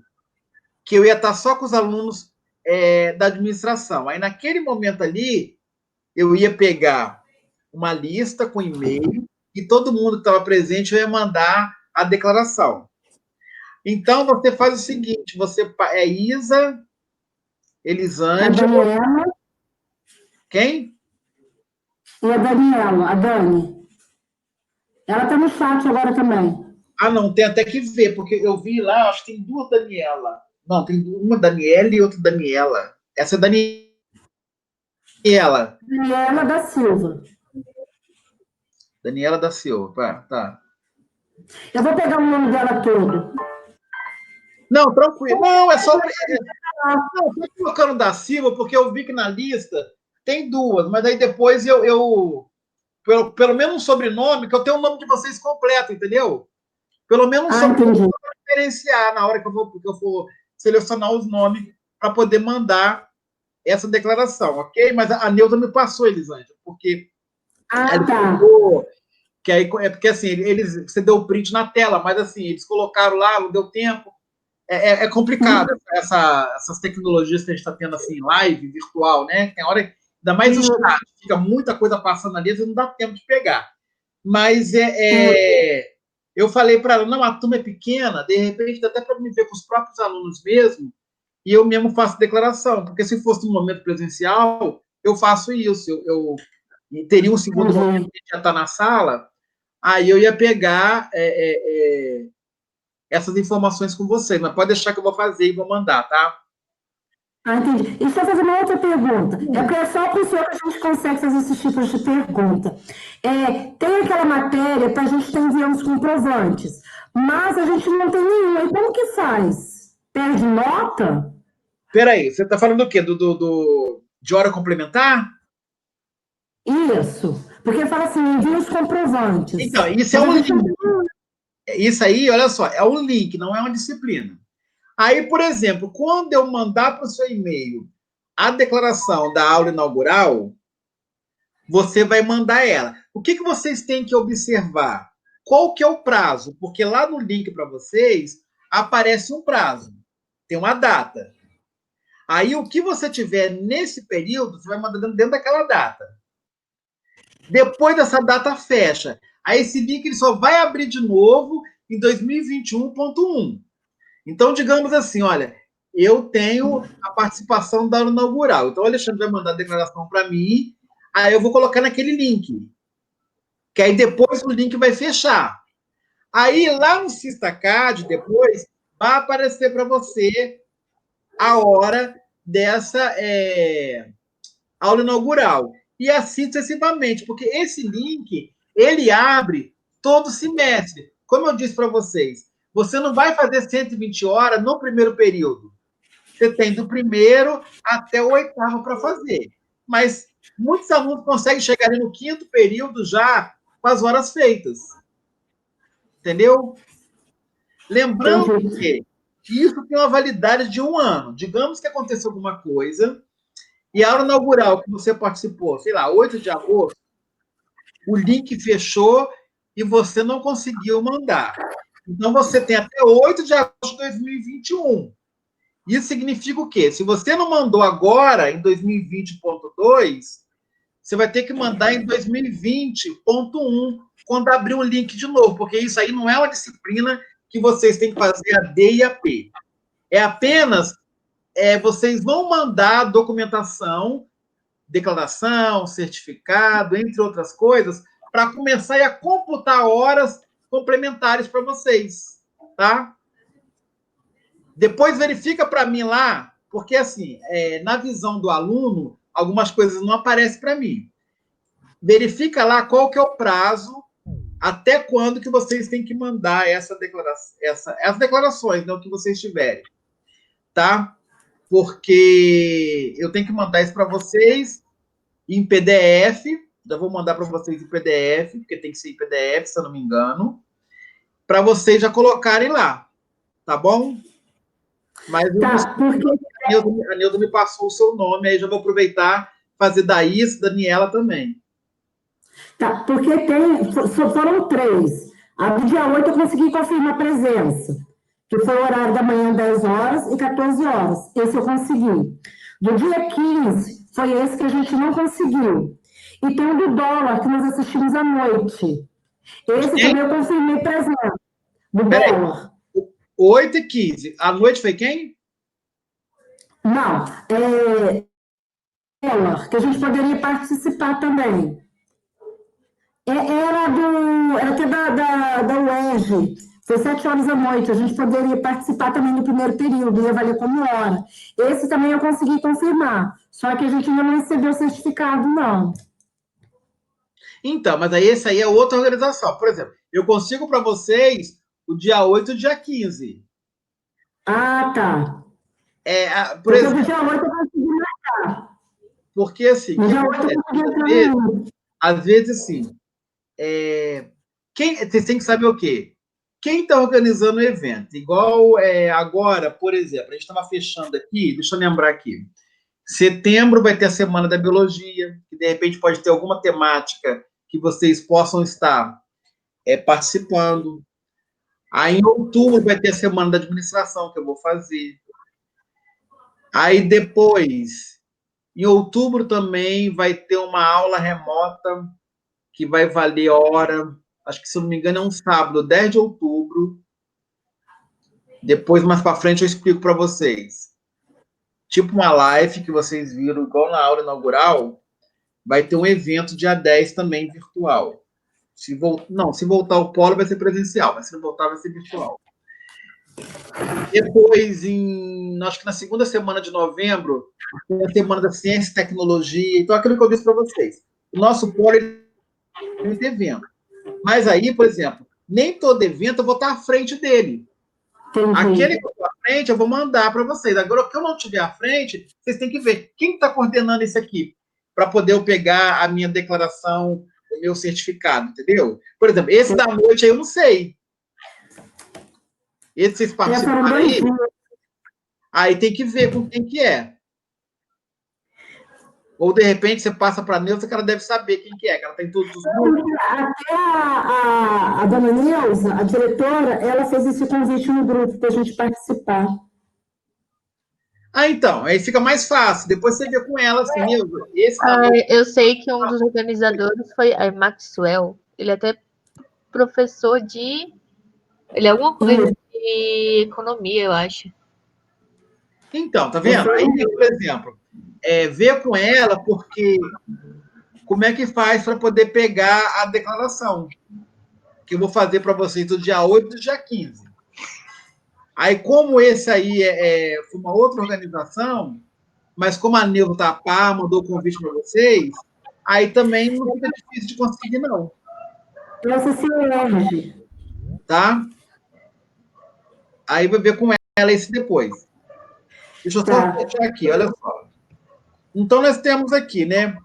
A: que eu ia estar só com os alunos da administração. Aí, naquele momento ali, eu ia pegar uma lista com e-mail e todo mundo que estava presente eu ia mandar a declaração. Então, você faz o seguinte, você é Isa, Elisângela... Quem?
C: E a Daniela, a Dani. Ela está no chat agora também.
A: Não, tem até que ver, porque eu vi lá, acho que tem 2 Daniela. Não, tem uma Daniela e outra Daniela. Essa é Daniela.
C: Daniela da Silva.
A: Daniela da Silva, tá.
C: Eu vou pegar o nome dela todo.
A: Não, tranquilo. Não, é só... Não, estou colocando da Silva porque eu vi que na lista tem duas, mas aí depois pelo menos um sobrenome, que eu tenho o nome de vocês completo, entendeu? Pelo menos um sobrenome para diferenciar na hora que eu for selecionar os nomes para poder mandar essa declaração, ok? Mas a Neuza me passou, Elisângela, porque que aí é porque assim, você deu o print na tela, mas assim, eles colocaram lá, não deu tempo. É complicado essas tecnologias que a gente está tendo assim, live, virtual, né? Tem hora, ainda mais o chat, fica muita coisa passando ali, não dá tempo de pegar. Mas eu falei para ela, não, a turma é pequena, de repente dá até para me ver com os próprios alunos mesmo, e eu mesmo faço declaração, porque se fosse no momento presencial, eu faço isso, eu teria um segundo momento que já está na sala, aí eu ia pegar essas informações com vocês, mas pode deixar que eu vou fazer e vou mandar, tá?
C: Entendi. E só fazer uma outra pergunta. É porque é só com o senhor que a gente consegue fazer esses tipos de pergunta. Tem aquela matéria para a gente ter enviando os comprovantes, mas a gente não tem nenhum. E como que faz? Perde nota?
A: Peraí, você está falando do quê? De hora complementar?
C: Isso. Porque fala assim, envia os comprovantes.
A: Então, isso é um link. Isso aí, olha só, é um link, não é uma disciplina. Aí, por exemplo, quando eu mandar para o seu e-mail a declaração da aula inaugural, você vai mandar ela. O que vocês têm que observar? Qual que é o prazo? Porque lá no link para vocês aparece um prazo, tem uma data. Aí, o que você tiver nesse período, você vai mandar dentro daquela data. Depois dessa data, fecha. Aí, esse link ele só vai abrir de novo em 2021.1. Então, digamos assim, olha, eu tenho a participação da aula inaugural. Então, o Alexandre vai mandar a declaração para mim, aí eu vou colocar naquele link. Que aí depois o link vai fechar. Aí, lá no Sistacad, depois, vai aparecer para você a hora dessa aula inaugural. E assim sucessivamente, porque esse link, ele abre todo semestre. Como eu disse para vocês, você não vai fazer 120 horas no primeiro período. Você tem do primeiro até o oitavo para fazer. Mas muitos alunos conseguem chegar ali no quinto período já com as horas feitas. Entendeu? Lembrando que isso tem uma validade de 1 ano. Digamos que aconteceu alguma coisa e a aula inaugural que você participou, sei lá, 8 de agosto, o link fechou e você não conseguiu mandar. Então, você tem até 8 de agosto de 2021. Isso significa o quê? Se você não mandou agora, em 2020.2, você vai ter que mandar em 2020.1, quando abrir o link de novo, porque isso aí não é uma disciplina que vocês têm que fazer a D e a P. É apenas, vocês vão mandar documentação, declaração, certificado, entre outras coisas, para começar a computar horas complementares para vocês, tá? Depois verifica para mim lá, porque assim, na visão do aluno, algumas coisas não aparecem para mim. Verifica lá qual que é o prazo, até quando que vocês têm que mandar essa declaração, as declarações, né, o que vocês tiverem, tá? Porque eu tenho que mandar isso para vocês em PDF, já vou mandar para vocês em PDF, porque tem que ser em PDF, se eu não me engano, para vocês já colocarem lá, tá bom? Mas a Neuza me passou o seu nome, aí já vou aproveitar fazer da Is, Daniela também.
C: Tá, porque foram 3. A do dia 8 eu consegui confirmar a presença, que foi o horário da manhã, 10 horas e 14 horas. Esse eu consegui. Do dia 15, foi esse que a gente não conseguiu. E tem o do dólar, que nós assistimos à noite. Esse também eu confirmei presença. Do dólar.
A: 8 e 15. À noite foi quem?
C: Não, dólar, que a gente poderia participar também. Era que da UERJ. Foi 7 horas da noite. A gente poderia participar também do primeiro período, ia valer como hora. Esse também eu consegui confirmar. Só que a gente ainda não recebeu o certificado, não.
A: Então, mas aí esse aí é outra organização. Por exemplo, eu consigo para vocês o dia 8 e o dia 15.
C: Ah, tá.
A: Por exemplo,
C: no dia 8 eu consegui marcar.
A: Porque, assim,
C: No dia 8 eu consegui entrar.
A: às vezes, assim, vocês têm que saber o quê? Quem está organizando o evento? Igual agora, por exemplo, a gente estava fechando aqui, deixa eu lembrar aqui. Setembro vai ter a Semana da Biologia, que de repente pode ter alguma temática que vocês possam estar participando. Aí em outubro vai ter a Semana da Administração, que eu vou fazer. Aí depois, em outubro também vai ter uma aula remota que vai valer hora. Acho que, se eu não me engano, é um sábado, 10 de outubro. Depois, mais para frente, eu explico para vocês. Tipo uma live que vocês viram, igual na aula inaugural, vai ter um evento dia 10 também virtual. Se voltar ao polo, vai ser presencial, mas se não voltar, vai ser virtual. Depois, acho que na segunda semana de novembro, tem a Semana da Ciência e Tecnologia. Então, aquilo que eu disse para vocês. O nosso polo é muito evento. Mas aí, por exemplo, nem todo evento eu vou estar à frente dele. Aquele que eu estou à frente, eu vou mandar para vocês. Agora, o que eu não tiver à frente, vocês têm que ver quem está coordenando isso aqui, para poder eu pegar a minha declaração, o meu certificado, entendeu? Por exemplo, esse da noite aí eu não sei. Esse vocês participaram aí tem que ver com quem que é. Ou, de repente, você passa para a Neuza, que ela deve saber quem que é, que ela tem todos os grupos.
C: Até a dona Neuza, a diretora, ela fez esse convite no grupo para a gente participar.
A: Então, aí fica mais fácil. Depois você vê com ela, assim, Neuza,
B: eu sei que um dos organizadores foi Maxwell. Ele é até professor de... Ele é alguma coisa de economia, eu acho.
A: Então, tá vendo? Aí, por exemplo, ver com ela, porque como é que faz para poder pegar a declaração que eu vou fazer para vocês do dia 8 e do dia 15. Aí, como esse aí foi uma outra organização, mas como a Neuza tá pá, mandou o convite para vocês, aí também não fica difícil de conseguir, não.
C: Essa se elege.
A: Tá? Aí vai ver com ela esse depois. Deixa eu só fechar aqui, olha só. Então, nós temos aqui, né?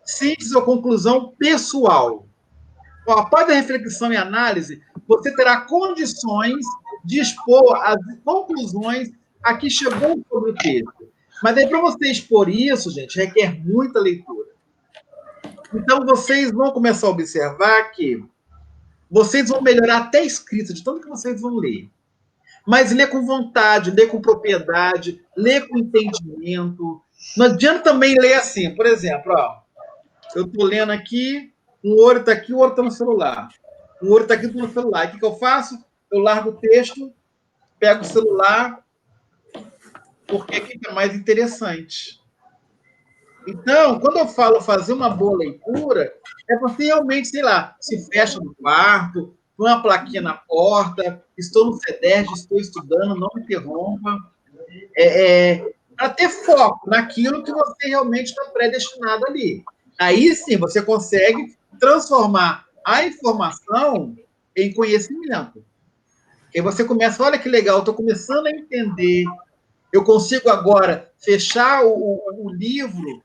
A: Síntese ou conclusão pessoal. Após a reflexão e análise, você terá condições de expor as conclusões a que chegou sobre o texto. Mas aí, para você expor isso, gente, requer muita leitura. Então, vocês vão começar a observar que vocês vão melhorar até a escrita, de tanto que vocês vão ler. Mas ler com vontade, ler com propriedade, ler com entendimento. Não adianta também ler assim, por exemplo, eu estou lendo aqui, um olho está aqui, o outro está no celular. Um olho está aqui, no celular. O que eu faço? Eu largo o texto, pego o celular, porque fica mais interessante. Então, quando eu falo fazer uma boa leitura, é você realmente, sei lá, se fecha no quarto, põe uma plaquinha na porta, estou no CEDERJ, estou estudando, não me interrompa. Para ter foco naquilo que você realmente está predestinado ali. Aí sim, você consegue transformar a informação em conhecimento. E você começa, olha que legal, estou começando a entender, eu consigo agora fechar o livro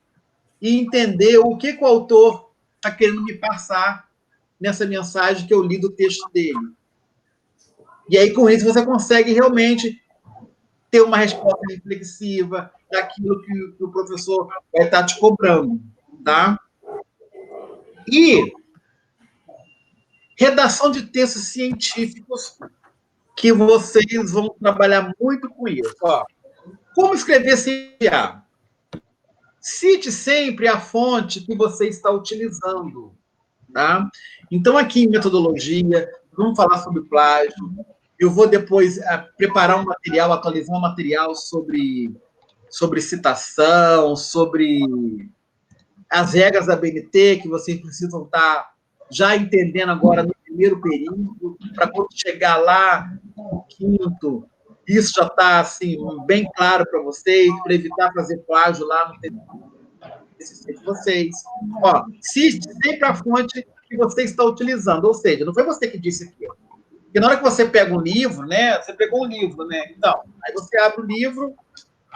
A: e entender o que o autor está querendo me passar nessa mensagem que eu li do texto dele. E aí, com isso, você consegue realmente ter uma resposta reflexiva daquilo que o professor vai estar te cobrando, tá? E redação de textos científicos, que vocês vão trabalhar muito com isso. Como escrever sem errar? Cite sempre a fonte que você está utilizando, tá? Então, aqui em metodologia, vamos falar sobre plágio. Eu vou depois preparar um material, atualizar um material sobre citação, sobre as regras da BNT, que vocês precisam estar já entendendo agora no primeiro período, para quando chegar lá no quinto, isso já está assim, bem claro para vocês, para evitar fazer plágio lá no TCC de vocês. Cite sempre a fonte que você está utilizando, ou seja, não foi você que disse aquilo. Porque na hora que você pega um livro, né? Você pegou um livro, né? Então, aí você abre o livro,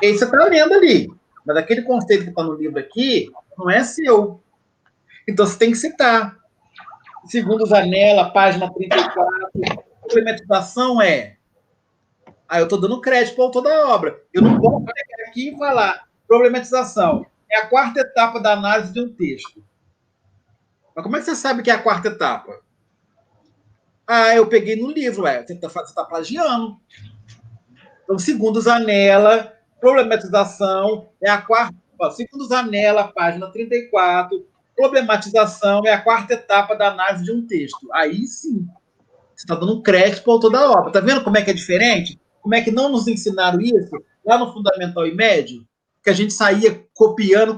A: E aí você está lendo ali. Mas aquele conceito que está no livro aqui não é seu. Então você tem que citar. Segundo Zanella, página 34, complementização é... eu estou dando crédito para o autor da obra. Eu não posso pegar aqui e falar problematização. É a quarta etapa da análise de um texto. Mas como é que você sabe que é a quarta etapa? Eu peguei no livro. Você está plagiando. Então, segundo Zanella, problematização é a quarta... Segundo Zanella, página 34, problematização é a quarta etapa da análise de um texto. Aí sim, você está dando crédito para o autor da obra. Está vendo como é que é diferente? Como é que não nos ensinaram isso lá no Fundamental e Médio? Que a gente saía copiando,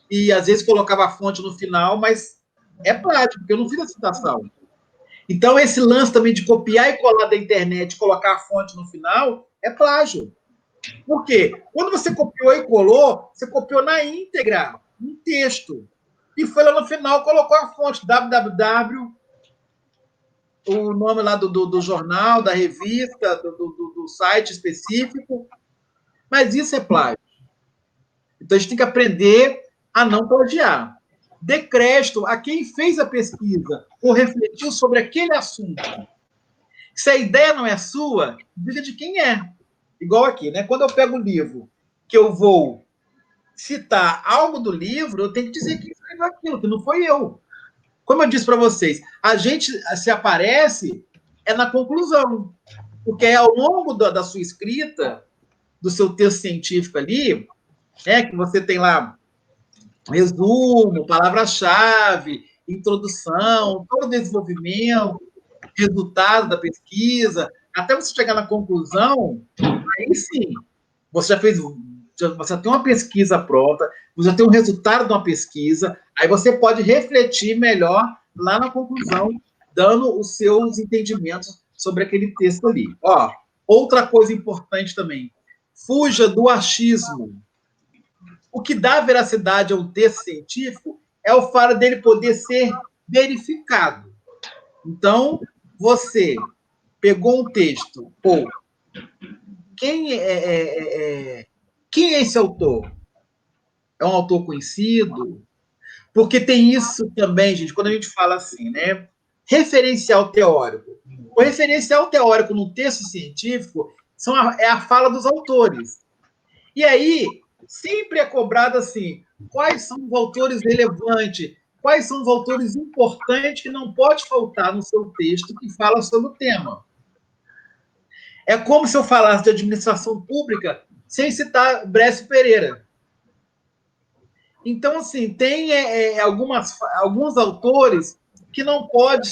A: e às vezes colocava a fonte no final, mas é plágio, porque eu não fiz a citação. Então, esse lance também de copiar e colar da internet, colocar a fonte no final, é plágio. Por quê? Quando você copiou e colou, você copiou na íntegra, um texto. E foi lá no final, colocou a fonte, www, o nome lá do jornal, da revista, do site específico. Mas isso é plágio. Então, a gente tem que aprender a não plagiar. Dê crédito a quem fez a pesquisa ou refletiu sobre aquele assunto. Se a ideia não é sua, diga de quem é. Igual aqui, né? Quando eu pego o livro que eu vou citar algo do livro, eu tenho que dizer que escreveu aquilo, que não foi eu. Como eu disse para vocês, a gente se aparece na conclusão. Porque é ao longo da sua escrita, do seu texto científico ali, que você tem lá resumo, palavra-chave, introdução, todo o desenvolvimento, resultado da pesquisa, até você chegar na conclusão, aí sim, você já tem uma pesquisa pronta, você já tem um resultado de uma pesquisa, aí você pode refletir melhor lá na conclusão, dando os seus entendimentos sobre aquele texto ali. Outra coisa importante também, fuja do achismo. O que dá veracidade a um texto científico é o fato dele poder ser verificado. Então, você pegou um texto, quem é esse autor? É um autor conhecido? Porque tem isso também, gente, quando a gente fala assim, né? Referencial teórico. O referencial teórico no texto científico é a fala dos autores. E aí, sempre é cobrado assim, quais são os autores relevantes, quais são os autores importantes que não pode faltar no seu texto que fala sobre o tema. É como se eu falasse de administração pública sem citar Bresci Pereira. Então, assim, tem alguns autores que não pode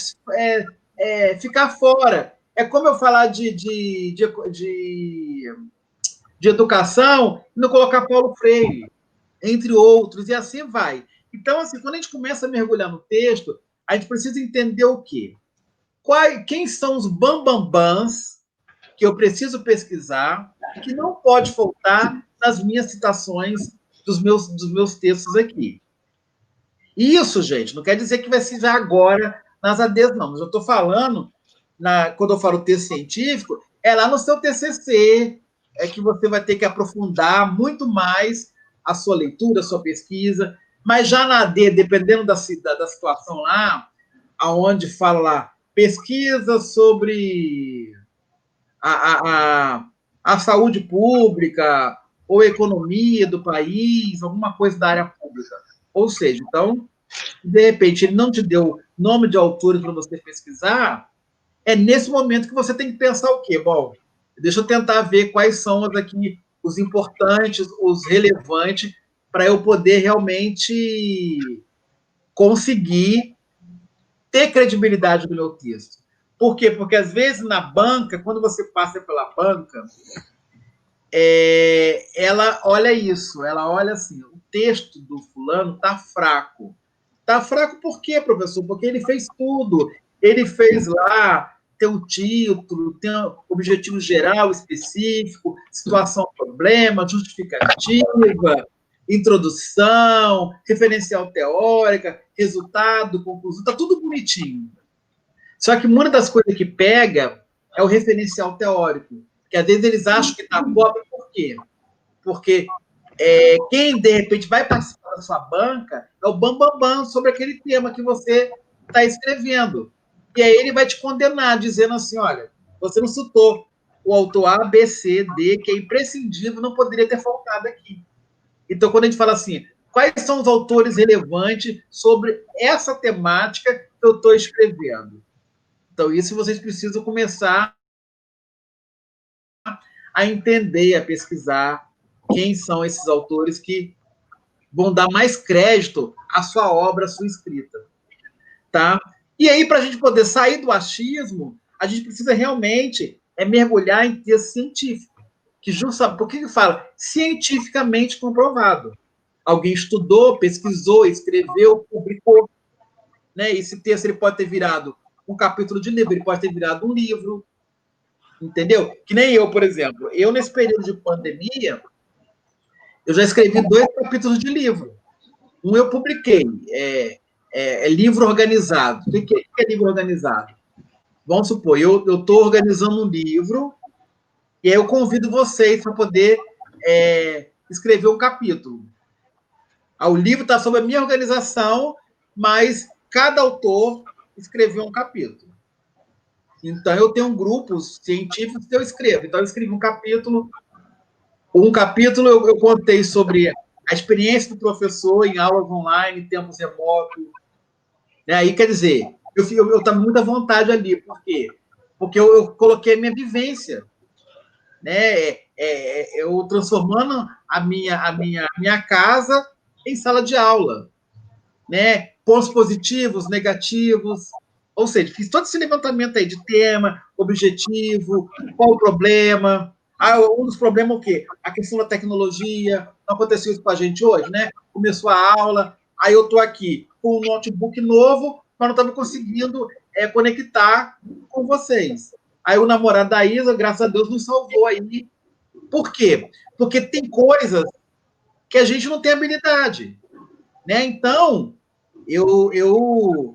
A: ficar fora. É como eu falar de educação e não colocar Paulo Freire, entre outros, e assim vai. Então, assim, quando a gente começa a mergulhar no texto, a gente precisa entender o quê? Quem são os bambambãs que eu preciso pesquisar, que não pode faltar nas minhas citações dos meus textos aqui. Isso, gente, não quer dizer que vai ser já agora nas ADs, não. Mas eu estou falando, quando eu falo texto científico, é lá no seu TCC, é que você vai ter que aprofundar muito mais a sua leitura, a sua pesquisa, mas já na AD, dependendo da situação lá, aonde fala lá, pesquisa sobre a saúde pública ou economia do país, alguma coisa da área pública. Ou seja, então, de repente, ele não te deu nome de autores para você pesquisar, é nesse momento que você tem que pensar o quê? Bom, deixa eu tentar ver quais são aqui os importantes, os relevantes, para eu poder realmente conseguir ter credibilidade no meu texto. Por quê? Porque, às vezes, na banca, quando você passa pela banca, ela olha isso, ela olha assim, o texto do fulano está fraco. Está fraco por quê, professor? Porque ele fez tudo. Ele fez lá, tem um título, tem um objetivo geral, específico, situação, problema, justificativa, introdução, referencial teórica, resultado, conclusão, está tudo bonitinho. Só que uma das coisas que pega é o referencial teórico, que às vezes eles acham que está pobre por quê? Porque quem, de repente, vai participar da sua banca é o bambambam sobre aquele tema que você está escrevendo. E aí ele vai te condenar, dizendo assim, olha, você não citou o autor A, B, C, D, que é imprescindível, não poderia ter faltado aqui. Então, quando a gente fala assim, quais são os autores relevantes sobre essa temática que eu estou escrevendo? Então, isso vocês precisam começar a entender, a pesquisar quem são esses autores que vão dar mais crédito à sua obra, à sua escrita. Tá? E aí, para a gente poder sair do achismo, a gente precisa realmente mergulhar em texto científico. Que justamente, por que fala? Cientificamente comprovado. Alguém estudou, pesquisou, escreveu, publicou. Né? Esse texto ele pode ter virado um capítulo de livro, ele pode ter virado um livro. Entendeu? Que nem eu, por exemplo. Eu, nesse período de pandemia, eu já escrevi 2 capítulos de livro. Um eu publiquei, livro organizado. O que é livro organizado? Vamos supor, eu estou organizando um livro e aí eu convido vocês para poder escrever um capítulo. O livro está sob a minha organização, mas cada autor escreveu um capítulo. Então, eu tenho grupos científicos que eu escrevo. Então, eu escrevi um capítulo. Um capítulo eu contei sobre a experiência do professor em aulas online, em tempos remotos. Aí, quer dizer, eu estava muito à vontade ali. Por quê? Porque eu coloquei a minha vivência. Né? Eu transformando a minha casa em sala de aula. Né? Pontos positivos, negativos. Ou seja, fiz todo esse levantamento aí de tema, objetivo, qual o problema. Um dos problemas é o quê? A questão da tecnologia. Não aconteceu isso com a gente hoje, né? Começou a aula, aí eu estou aqui com um notebook novo, mas não estava conseguindo conectar com vocês. Aí o namorado da Isa, graças a Deus, nos salvou aí. Por quê? Porque tem coisas que a gente não tem habilidade. Né? Então, eu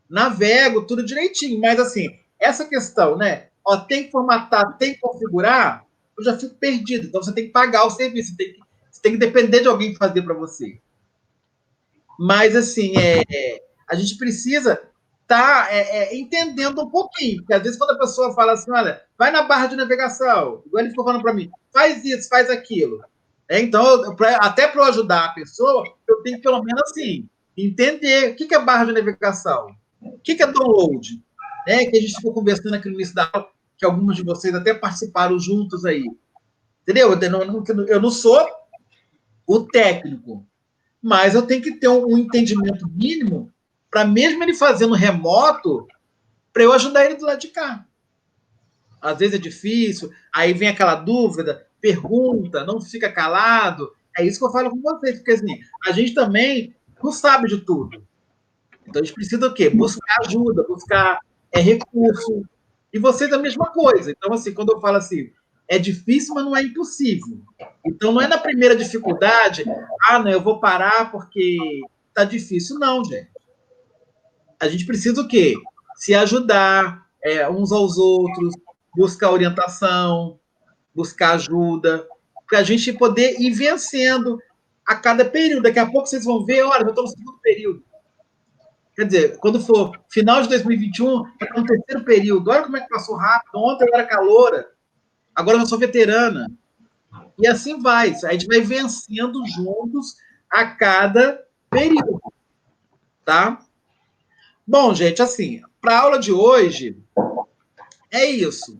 A: navego tudo direitinho, mas assim, essa questão, né? Tem que formatar, tem que configurar, eu já fico perdido. Então, você tem que pagar o serviço, você tem que depender de alguém fazer para você. Mas, assim, a gente precisa estar entendendo um pouquinho, porque às vezes quando a pessoa fala assim, olha, vai na barra de navegação, igual ele ficou falando para mim, faz isso, faz aquilo. Então, até para eu ajudar a pessoa, eu tenho que, pelo menos assim, entender o que é barra de navegação, o que é download, né? Que a gente ficou conversando aqui no início da aula, que alguns de vocês até participaram juntos aí. Entendeu? Eu não sou o técnico, mas eu tenho que ter um entendimento mínimo para, mesmo ele fazendo remoto, para eu ajudar ele do lado de cá. Às vezes é difícil, aí vem aquela dúvida, pergunta, não fica calado. É isso que eu falo com vocês, porque assim, a gente também não sabe de tudo. Então, a gente precisa o quê? Buscar ajuda, buscar recurso. E vocês a mesma coisa. Então, assim, quando eu falo assim, é difícil, mas não é impossível. Então, não é na primeira dificuldade, não, eu vou parar porque está difícil. Não, gente. A gente precisa o quê? Se ajudar uns aos outros, buscar orientação, buscar ajuda, para a gente poder ir vencendo a cada período. Daqui a pouco vocês vão ver, olha, eu estou no segundo período. Quer dizer, quando for final de 2021, está no terceiro período. Olha como é que passou rápido. Ontem eu era caloura, agora eu sou veterana. E assim vai. A gente vai vencendo juntos a cada período. Tá? Bom, gente, assim, para a aula de hoje, é isso.